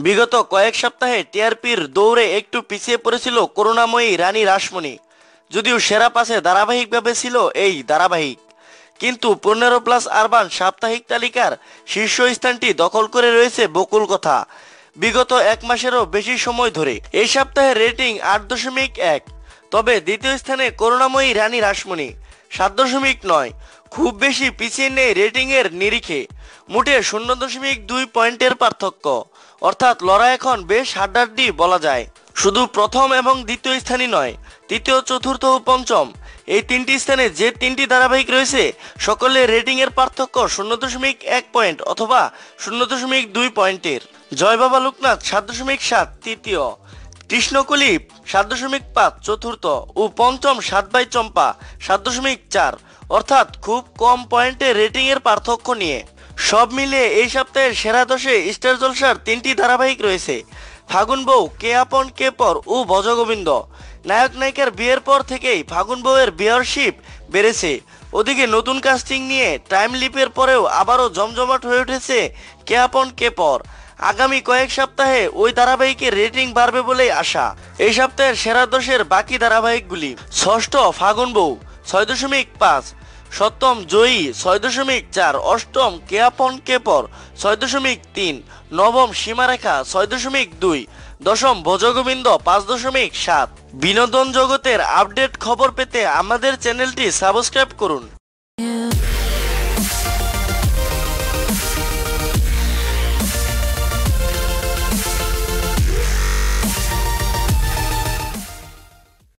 বিগত কয়েক সপ্তাহে টিআরপির দৌড়ে একটু পিছিয়ে পড়েছিল করুণাময়ী রানী রাসমণি। যদিও সেরা পাশে ধারাবাহিকভাবে ছিল এই ধারাবাহিক, কিন্তু 15+ আরবান সাপ্তাহিক তালিকার শীর্ষস্থানটি দখল করে রয়েছে বকুল কথা বিগত এক মাসেরও বেশি সময় ধরে। এই সপ্তাহে রেটিং 8.1। তবে দ্বিতীয় স্থানে করুণাময়ী রানী রাসমণি 7.9। খুব বেশি পিছিয়ে নেই রেটিংয়ের নিরিখে, মোটে 0.2 পয়েন্টের পার্থক্য। অর্থাৎ লড়াই এখন বেশ হাড্ডাহাড্ডি বলা যায়। শুধু প্রথম এবং দ্বিতীয় স্থানই নয়, তৃতীয়, চতুর্থ ও পঞ্চম এই তিনটি স্থানে যে তিনটি ধারাবাহিক রয়েছে সকলের রেটিংয়ের পার্থক্য 0.1 পয়েন্ট অথবা 0.2 পয়েন্টের। জয় বাবা লোকনাথ 7.7 তৃতীয়, কৃষ্ণকলি 7.5 চতুর্থ ও পঞ্চম 7 বাই চম্পা 7.4। অর্থাৎ খুব কম পয়েন্টে রেটিংয়ের পার্থক্য নিয়ে। সব মিলিয়ে এই সপ্তাহের সেরা 10-এ স্টার জলসার তিনটি ধারাবাহিক রয়েছে: ফাগুন বউ, কে আপন কে পর ও ভজগোবিন্দ। নায়ক নায়িকার বিয়ের পর থেকেই ফাগুন বউয়ের ভিউয়ারশিপ বেড়েছে। ওদিকে নতুন কাস্টিং নিয়ে টাইম লিপের পরেও আবারও জমজমাট হয়ে উঠেছে কে আপন কে পর। আগামী কয়েক সপ্তাহে ওই ধারাবাহিকের রেটিং বাড়বে বলেই আশা। এই সপ্তাহের সেরা 10-এর বাকি ধারাবাহিকগুলি: ষষ্ঠ ফাগুন বউ 6.5, সপ্তম জয়ী 6.4, অষ্টম কে আপন কে পর 6.3, নবম সীমারেখা 6.2, দশম ভজগোবিন্দ 5.7। বিনোদন জগতের আপডেট খবর পেতে আমাদের চ্যানেলটি সাবস্ক্রাইব করুন।